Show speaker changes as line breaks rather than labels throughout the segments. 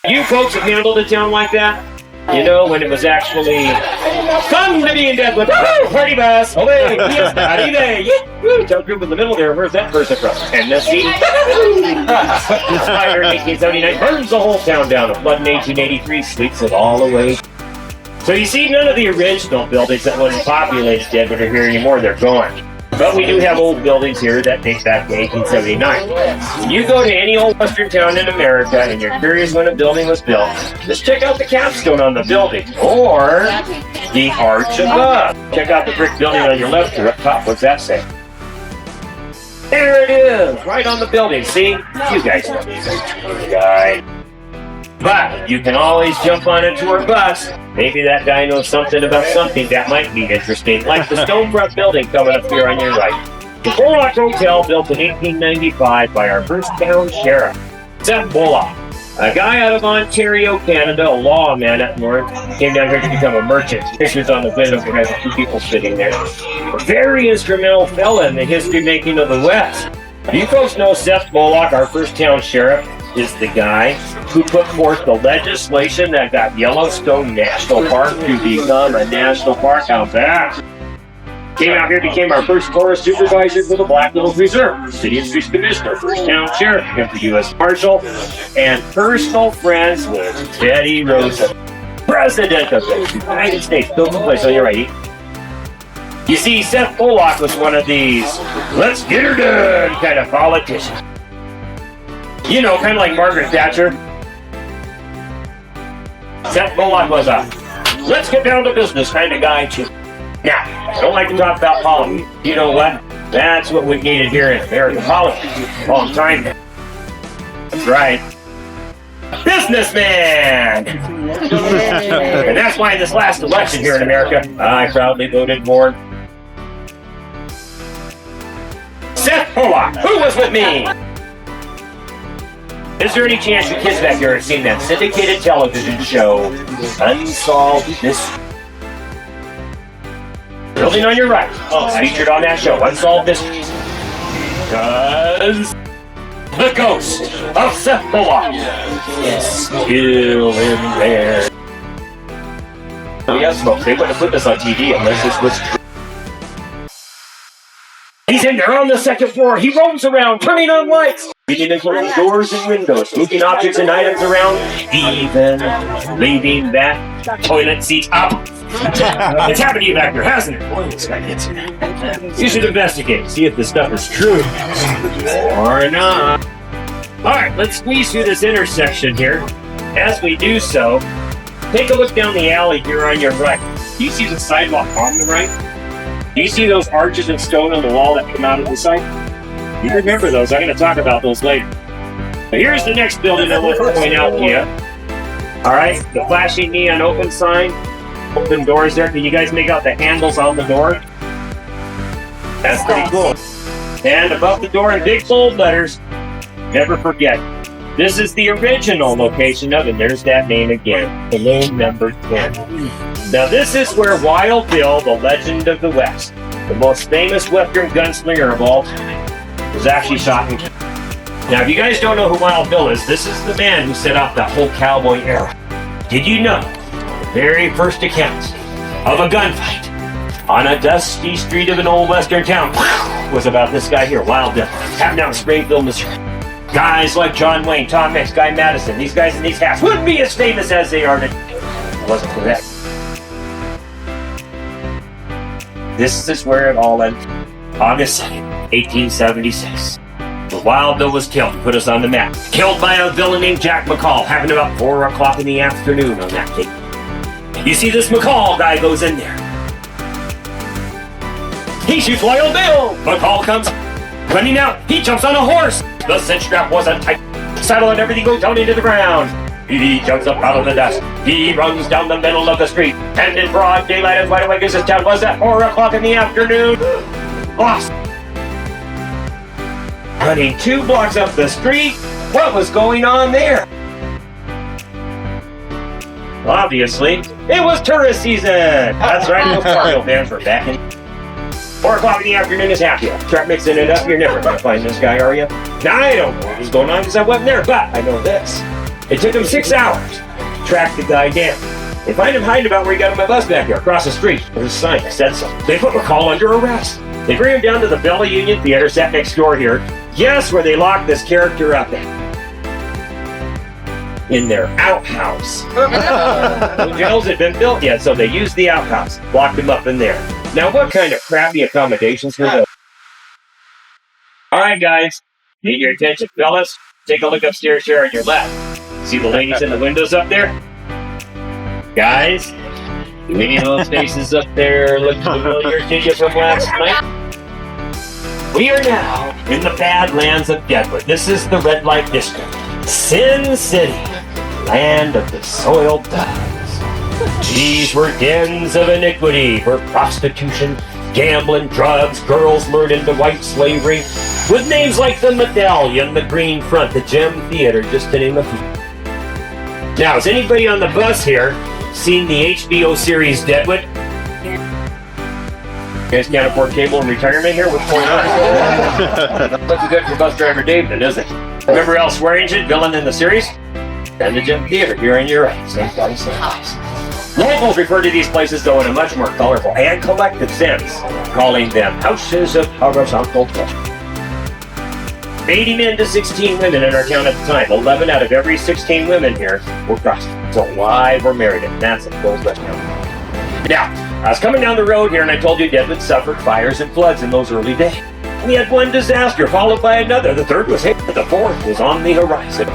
You folks have handled a town like that? You know, when it was actually, come to me in Deadwood, woo, party bus, away, fiesta, arrive, woo, town group in the middle there, where's that person from? Tennessee. Fire in 1879 burns the whole town down. A flood in 1883 sweeps it all away. So you see, none of the original buildings that wasn't populated Deadwood are here anymore, they're gone. But we do have old buildings here that date back to 1879. You go to any old western town in America and you're curious when a building was built, just check out the capstone on the building or the arch above. Check out the brick building on your left or up top. What's that say? There it is, right on the building. See? You guys know this guy. But you can always jump on a tour bus. Maybe that guy knows something about something that might be interesting, like the Stonefront building coming up here on your right. The Bullock Hotel, built in 1895 by our first town sheriff, Seth Bullock. A guy out of Ontario, Canada, a lawman up north, came down here to become a merchant. Pictures on the window, we have a few people sitting there. A very instrumental fella in the history making of the West. You folks know Seth Bullock, our first town sheriff, is the guy who put forth the legislation that got Yellowstone National Park to become a national park out back. Came out here, became our first forest supervisor for the Black Hills Reserve, city and streets commissioner, first town sheriff, became the U.S. Marshal, and personal friends with Teddy Roosevelt, president of the United States. Built the place on your right. You see, Seth Bullock was one of these let's get her done kind of politicians. You know, kind of like Margaret Thatcher. Seth Bullock was a let's get down to business kind of guy, too. Now, I don't like to talk about politics. You know what? That's what we needed here in American politics. Long time now. That's right. Businessman! And that's why in this last election here in America, I proudly voted for Seth Bullock. Who was with me? Is there any chance you kids back here have seen that syndicated television show, Unsolved Mysteries? Building on your right, featured on that show, Unsolved Mysteries. Because the ghost of Seth Bullock is still in there. We got smoke. They wouldn't have put this on TV unless this was true. He's in there on the second floor. He roams around, turning on lights, reaching into doors and windows, moving objects and items around, even leaving that toilet seat up. It's happened to you back there, hasn't it? Boy, this guy gets it. You should investigate, see if this stuff is true or not. Alright, let's squeeze through this intersection here. As we do so, take a look down the alley here on your right. Do you see the sidewalk on the right? Do you see those arches of stone on the wall that come out of the site? You remember those. I'm going to talk about those later. But here's the next building I want to point out to you. Alright, the flashing neon open sign. Open doors there. Can you guys make out the handles on the door? That's pretty cool. And above the door in big bold letters, never forget, this is the original location of it. There's that name again. Saloon number 10. Now this is where Wild Bill, the legend of the West, the most famous Western gunslinger of all time, was actually shot in. Now if you guys don't know who Wild Bill is, this is the man who set up that whole cowboy era. Did you know the very first account of a gunfight on a dusty street of an old western town was about this guy here, Wild Bill, happened out in Springfield, Missouri. Guys like John Wayne, Tom Mix, Guy Madison, these guys in these hats wouldn't be as famous as they are today if it wasn't for that. This is where it all ended. August 2nd, 1876. The Wild Bill was killed, put us on the map. Killed by a villain named Jack McCall, happened about 4 o'clock in the afternoon on that day. You see this McCall guy goes in there. He shoots Wild Bill. McCall comes running out. He jumps on a horse. The cinch strap wasn't tight. Saddle and everything goes down into the ground. He jumps up out of the dust. He runs down the middle of the street. And in broad daylight, as wide awake as this town was at 4 o'clock in the afternoon. Lost. Running 2 blocks up the street. What was going on there? Obviously, it was tourist season. That's right, those cargo fans were back in. 4 o'clock in the afternoon is happy. Start mixing it up. You're never going to find this guy, are you? Now, I don't know what was going on because I wasn't there, but I know this. It took them 6 hours to track the guy down. They find him hiding about where he got on my bus back there, across the street. There's a sign that said so. They put McCall under arrest. They bring him down to the Bella Union Theater, sat next door here. Guess where they locked this character up at? In their outhouse. No jails had been built yet, so they used the outhouse. Locked him up in there. Now, what kind of crappy accommodations were those? All right, guys. Need your attention, fellas. Take a look upstairs here on your left. See the ladies in the windows up there? Guys, do any of those faces up there look familiar to you from last night? We are now in the Badlands of Deadwood. This is the red light district. Sin City, land of the soiled dogs. These were dens of iniquity where prostitution, gambling, drugs, girls lured into white slavery, with names like the Medallion, the Green Front, the Gem Theater, just to name a few. Now, has anybody on the bus here seen the HBO series Deadwood? You guys can't afford cable and retirement here? What's going on? Looking good for bus driver Dave, then, isn't it? Remember Al Swearingen, villain in the series? And the Gem Theater, here on your right. Same place, same place. Locals refer to these places, though, in a much more colorful and collective sense, calling them houses of horizontal culture. 80 men to 16 women in our town at the time. 11 out of every 16 women here were prostitutes, alive or married, and that's a close list now. Now, I was coming down the road here, and I told you Deadwood suffered fires and floods in those early days. We had one disaster followed by another. The third was hit, the fourth was on the horizon.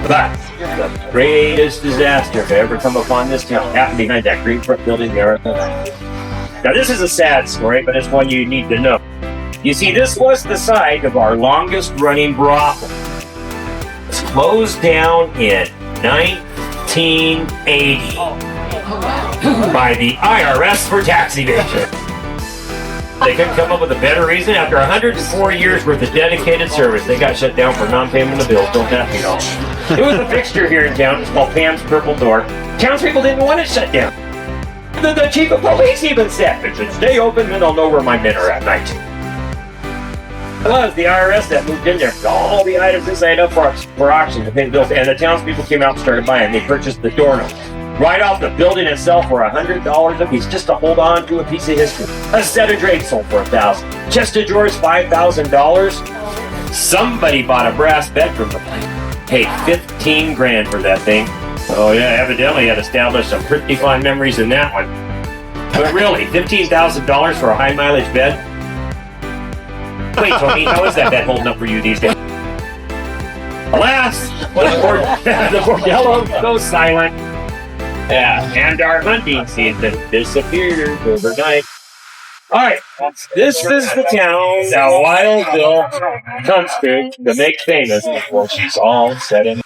But the greatest disaster to ever come upon this town happened behind that green brick building there. Now, this is a sad story, but it's one you need to know. You see, this was the site of our longest-running brothel. It was closed down in 1980 by the IRS for tax evasion. They couldn't come up with a better reason. After 104 years worth of dedicated service, they got shut down for non-payment of bills. Don't have to know. It was a fixture here in town. It's called Pam's Purple Door. Townspeople didn't want it shut down. The chief of police even said, "It should stay open, then I'll know where my men are at night." It was the IRS that moved in there. All the items inside up for auction to pay bills, and the townspeople came out and started buying. They purchased the doorknob. Right off the building itself for $100 a piece, just to hold on to a piece of history. A set of drapes sold for $1,000. Chest of drawers, $5,000. Somebody bought a brass bed from the place. Paid $15 grand for that thing. Oh yeah, evidently had established some pretty fond memories in that one. But really, $15,000 for a high mileage bed? Wait, Tony, how is that bed holding up for you these days? Alas, the bordello goes silent. Yeah, and our hunting season disappeared overnight. Alright, this is the town that Wild Bill comes to make famous before she's all said and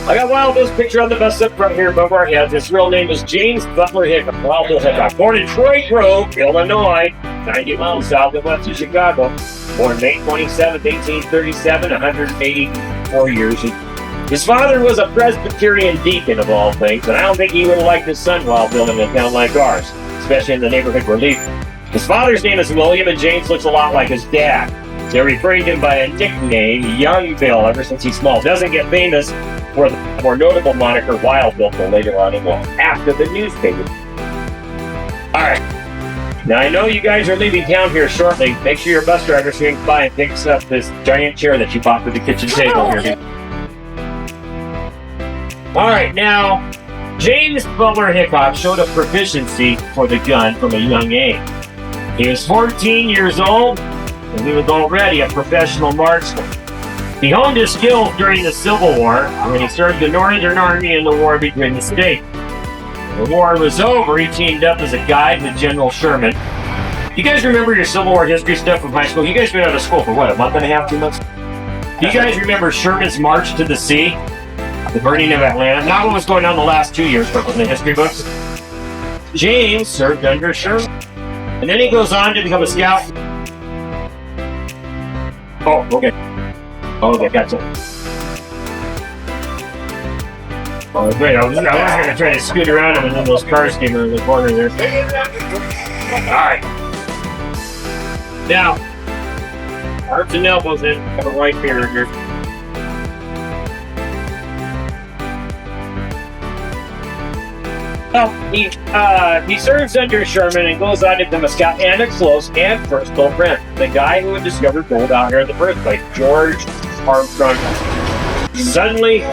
I got Wild Bill's picture on the bus up front here above our heads. His real name is James Butler Hickok. Wild Bill Hickok, born in Troy Grove, Illinois, 90 miles south of west of Chicago. Born May 27, 1837, 184 years. His father was a Presbyterian deacon of all things, and I don't think he would have liked his son Wild Bill in a town like ours, especially in the neighborhood we're leaving. His father's name is William, and James looks a lot like his dad. They're referring to him by a nickname, Young Bill, ever since he's small. Doesn't get famous for the more notable moniker Wild Bill till later on in life, after the newspaper. Alright, now I know you guys are leaving town here shortly. Make sure your bus driver swings by and picks up this giant chair that you bought for the kitchen table here. Alright, now, James Butler Hickok showed a proficiency for the gun from a young age. He was 14 years old, and he was already a professional marksman. He honed his skills during the Civil War, when he served the Northern Army in the war between the states. When the war was over, he teamed up as a guide with General Sherman. You guys remember your Civil War history stuff from high school? You guys been out of school for what, a month and a half, 2 months? Do you guys remember Sherman's March to the Sea? The burning of Atlanta? Not what was going on the last 2 years, but in the history books. James served under Sherman. And then he goes on to become a scout. Oh, okay. Oh, okay, gotcha. Oh, great. I was going to try to scoot around him, and then those cars came around the corner there. Alright. Now, arms and elbows in. Have a white beard here. Well, he serves under Sherman and goes on to become a scout and a close and personal friend. The guy who had discovered gold out here in the first place, George Armstrong. Suddenly,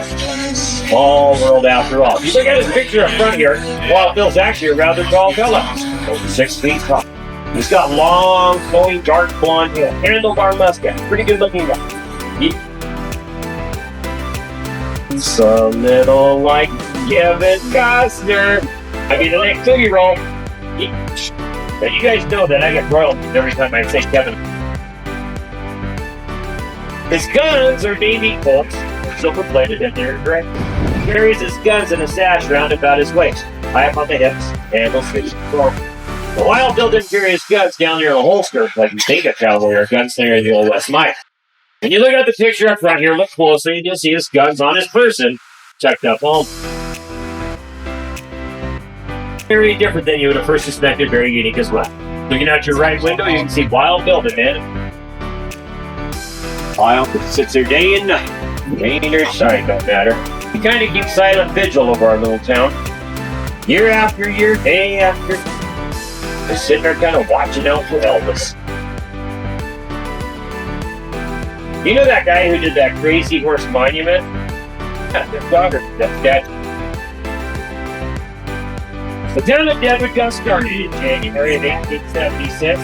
small world after all. You look at his picture up front here, Wild Bill's actually a rather tall fella, over 6 feet tall. He's got long, flowing, dark blonde hair, handlebar mustache, pretty good looking guy. He's a little like Kevin Costner. I mean, the next 2-year-old. Now, you guys know that I get royalties every time I say Kevin. His guns are baby Colts, silver plated in there, correct? He carries his guns in a sash round about his waist, high up on the hips, handles facing forward. The Wild Bill didn't carry his guns down near the holster like you think a cowboy or guns there in the old West might. When you look at the picture up front here, look closely, and you'll see his guns on his person, tucked up home. Very different than you would have first suspected, very unique as well. Looking out your right window, you can see Wild Bill, the man. Wild sits there day and night. Rain or shine, don't matter. He kind of keeps silent vigil over our little town. Year after year, day after day. Just sitting there kind of watching out for Elvis. You know that guy who did that Crazy Horse Monument? That's that. The town of Deadwood got started in January of 1876.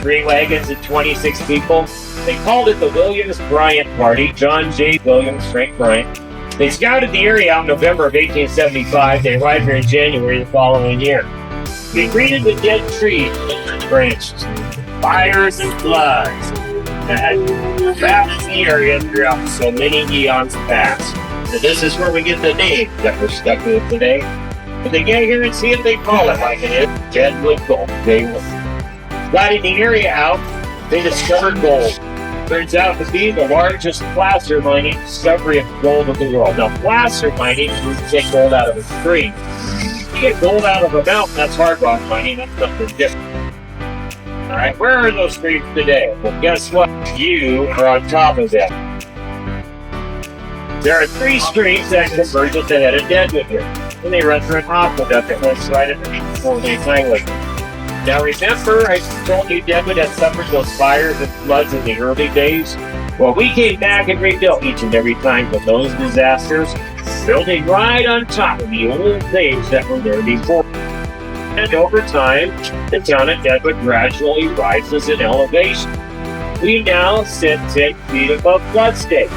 3 wagons and 26 people. They called it the Williams Bryant Party. John J. Williams, Frank Bryant. They scouted the area out in November of 1875. They arrived here in January the following year. They greeted the dead trees and branches, fires and floods that had ravaged the area throughout so many eons past. So this is where we get the name that we're stuck with today. But they get here and see if they call it like it is. Deadwood Gold. They were scouting the area out. They discovered gold. Turns out to be the largest placer mining discovery of gold in the world. Now, placer mining is where you take gold out of a stream. You get gold out of a mountain, that's hard rock mining, that's something different. Alright, where are those streams today? Well, guess what? You are on top of them. There are 3 streams that converge at the head of Deadwood here. And they run through an aqueduct that runs right underneath the 4-day highway. Now remember, I told you Deadwood had suffered those fires and floods in the early days? Well, we came back and rebuilt each and every time from those disasters, building right on top of the old things that were there before. And over time, the town of Deadwood gradually rises in elevation. We now sit 10 feet above flood stage.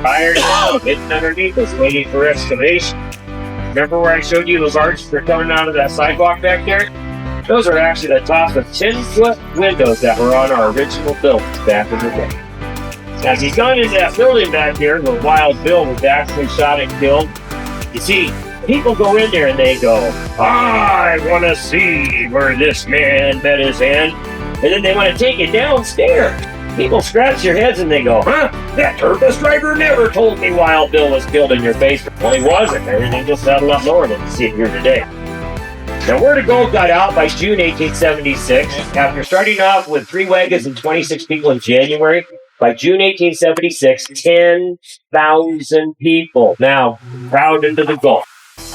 Fires are hidden underneath us waiting for excavation. Remember where I showed you those arches that are coming out of that sidewalk back there? Those are actually the top of 10-foot windows that were on our original buildings back in the day. As he's gone into that building back here where Wild Bill was actually shot and killed, you see, people go in there and they go, I want to see where this man met his end. And then they want to take it downstairs. People scratch their heads and they go, that turbo driver never told me Wild Bill was killed in your basement. Well, he wasn't. Everything just had a lot lower than you see it here today. Now, word of gold got out by June 1876. After starting off with 3 wagons and 26 people in January, by June 1876, 10,000 people now crowded into the Gulf.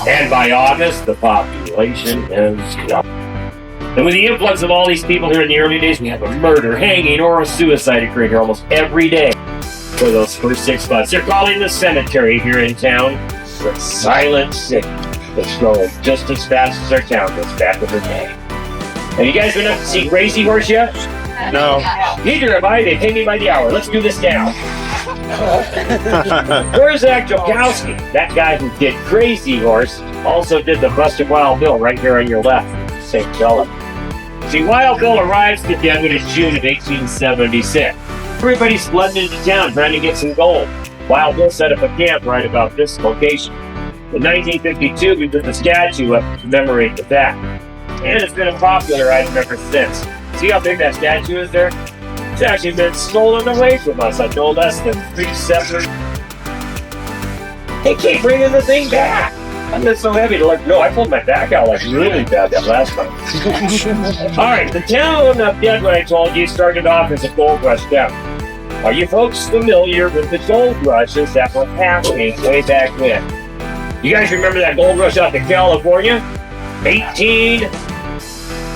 And by August, the population is up. And with the influx of all these people here in the early days, we have a murder, hanging, or a suicide occurring here almost every day for those first 6 months. They're calling the cemetery here in town the Silent City. It's growing just as fast as our town goes back in the day. Have you guys been up to see Crazy Horse yet? No. Neither have I. They pay me by the hour. Let's do this now. Where's Zach Jokowski? That guy who did Crazy Horse also did the Busted Wild Bill right here on your left. Same fella. See, Wild Bill arrives to Deadwood in June of 1876. Everybody's flooding into town trying to get some gold. Wild Bill set up a camp right about this location. In 1952, we put the statue up to commemorate the fact. And it's been a popular item ever since. See how big that statue is there? It's actually been stolen away from us on no less than 3 separate... They keep bringing the thing back! I'm not so heavy to no, I pulled my back out like really bad that last time. Alright, the town of Deadwood, I told you, started off as a gold rush town. Are you folks familiar with the gold rushes that were happening way back then? You guys remember that gold rush out in California? 18...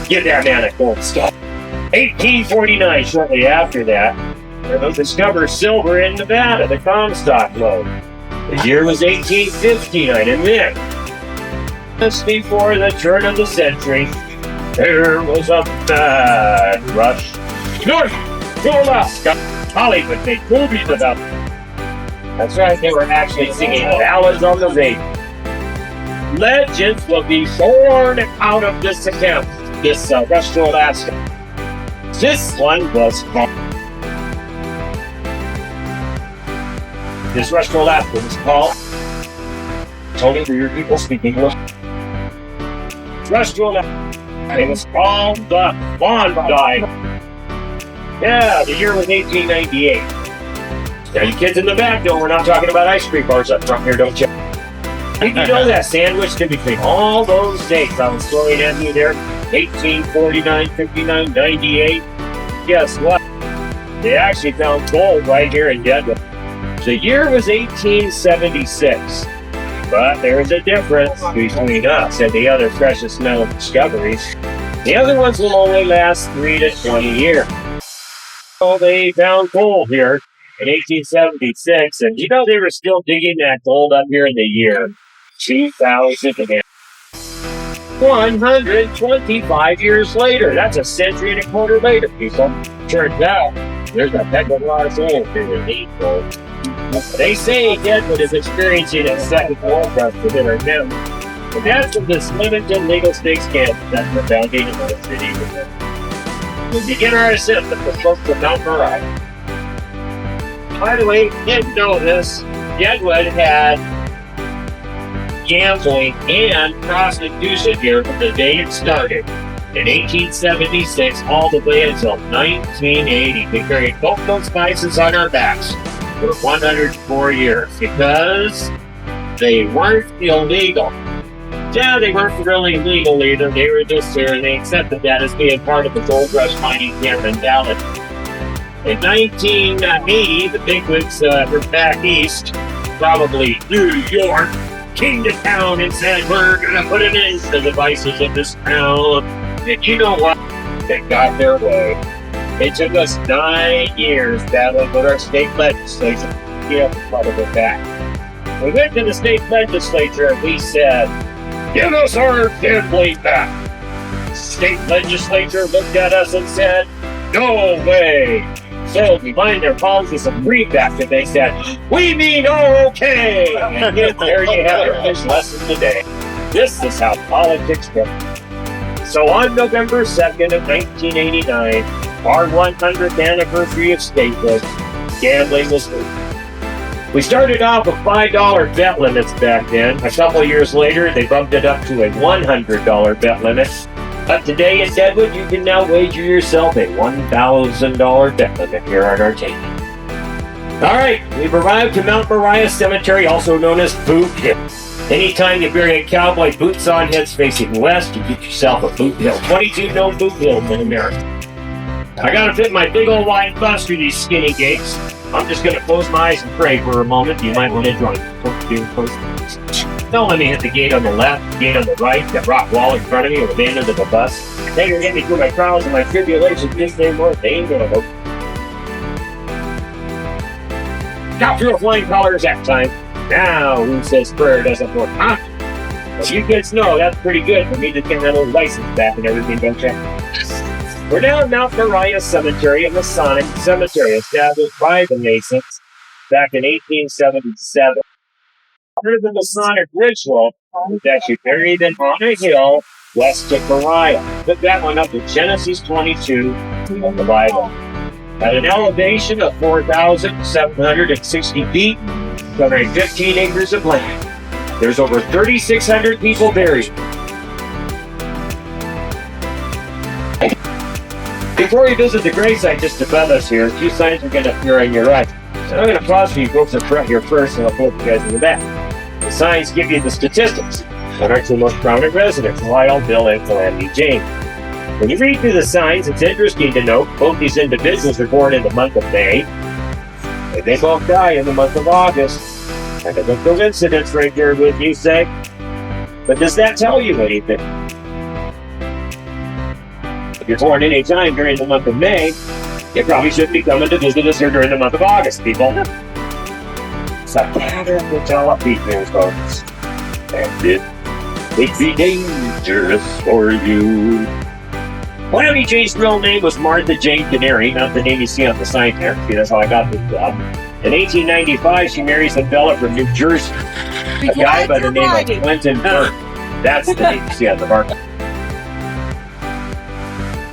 Give that man a gold stuff. 1849, shortly after that, they discovered silver in Nevada, the Comstock lode. The year was 1859, and then, just before the turn of the century, there was a mad rush north to Alaska. Hollywood made movies about it. That's right, they were actually singing ballads on the lake. Legends will be born out of this account, this rush to Alaska. This one was called... This rush to Alaska was called... Tony, for your people speak English. Rush to Alaska. It was called the Klondike. Yeah, the year was 1898. Now, you kids in the back know we're not talking about ice cream bars up front here, don't you? Did you know that sandwiched in between all those dates I was throwing at you there? 1849, 59, 98. Guess what? They actually found gold right here in Deadwood. The year was 1876. But there's a difference between us and the other precious metal discoveries. The other ones will only last 3 to 20 years. So they found gold here in 1876, and you know they were still digging that gold up here in the year 2000. 125 years later. That's a century and a quarter later, people. Turns out, there's a heck of a lot of gold in the gold. They say Deadwood is experiencing a second gold rush within our town. But that's from this limited legal stakes camp that's the foundation of the city. We begin our ascent at the slopes of Mount Moriah. By the way, didn't know this, Deadwood had gambling and prostitution here from the day it started. In 1876, all the way until 1980, we carried both those spices on our backs for 104 years because they weren't illegal. Yeah, they weren't really legal either. They were just there, and they accepted that as being part of the gold rush mining camp in Dallas. In 1980, the bigwigs were back east, probably New York, came to town and said, we're going to put an end to the vices of this town. And you know what? They got their way. It took us 9 years battling with our state legislature to get part of it back. We went to the state legislature and we said, give us our gambling back. State legislature looked at us and said, no way. So we lined their palms with some greenback and they said, we mean okay. And yet, there you have your fish lesson today. This is how politics work. So on November 2nd of 1989, our 100th anniversary of statehood, gambling was legal. We started off with $5 bet limits back then. A couple years later, they bumped it up to a $100 bet limit. But today in Deadwood, you can now wager yourself a $1,000 bet limit here on our table. All right, we've arrived to Mount Moriah Cemetery, also known as Boot Hill. Anytime you bury a cowboy boots on, heads facing west, you get yourself a boot hill. 22 known boot hills in America. I gotta fit my big old wide bus through these skinny gates. I'm just gonna close my eyes and pray for a moment. You might want to join me. Don't let me hit the gate on the left, the gate on the right, that rock wall in front of me, or the end of the bus. They can get me through my trials and my tribulations this anymore. They ain't gonna hope. Got through a flying colors that time. Now, who says prayer doesn't work, huh? Well, you kids know that's pretty good for me to get that old license back and everything, don't you? We're now at Mount Moriah Cemetery, a Masonic cemetery established by the Masons back in 1877. Part of the Masonic ritual was actually buried on a hill west of Moriah. Put that one up to Genesis 22 of the Bible. At an elevation of 4,760 feet, covering 15 acres of land. There's over 3,600 people buried. Before you visit the gravesite just above us here, a few signs are going to appear on your right. So I'm going to pause for you folks up front here first, and I'll pull up you guys in the back. The signs give you the statistics on our two most prominent residents, Lyle, Bill, and Calamity Jane. When you read through the signs, it's interesting to note both these individuals were born in the month of May, and they both die in the month of August. kind of a coincidence right there with you, say. But does that tell you anything? If you're born any time during the month of May, you probably shouldn't be coming to visit us here during the month of August, people. So I have to tell a people, folks. And it'd be dangerous for you. Calamity Jane's real name was Martha Jane Canary, not the name you see on the sign there. See, that's how I got this job. In 1895, she marries a fella from New Jersey, a guy by the name of Clinton Burke. That's the name you see on the market.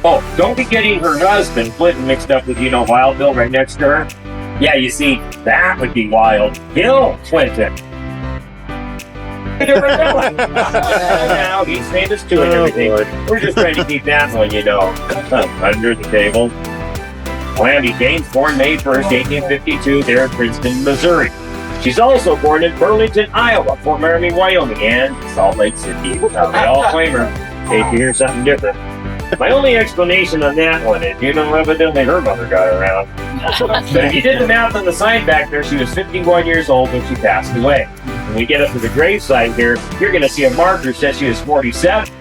Oh, don't be getting her husband, Clinton, mixed up with, Wild Bill right next to her. Yeah, you see, that would be Wild Bill Clinton. Now he's famous too and everything. We're just trying to keep that one, under the table. Calamity Jane's born May 1st, 1852, there in Princeton, Missouri. She's also born in Burlington, Iowa, Fort Laramie, Wyoming, and Salt Lake City. Now, they all claim her. Hate to hear something different. My only explanation on that one is, evidently her mother got around. But if you did the math on the sign back there, she was 51 years old when she passed away. When we get up to the gravesite here, you're going to see a marker that says she was 47.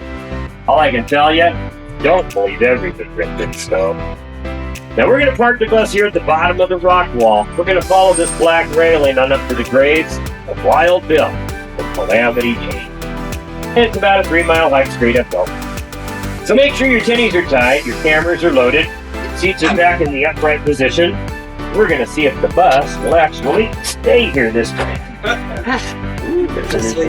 All I can tell you, don't believe everything written in stone. Now we're going to park the bus here at the bottom of the rock wall. We're going to follow this black railing on up to the graves of Wild Bill and Calamity Jane. It's about a 3-mile hike straight uphill. So make sure your tennies are tied, your cameras are loaded, seats are back in the upright position. We're going to see if the bus will actually stay here this time.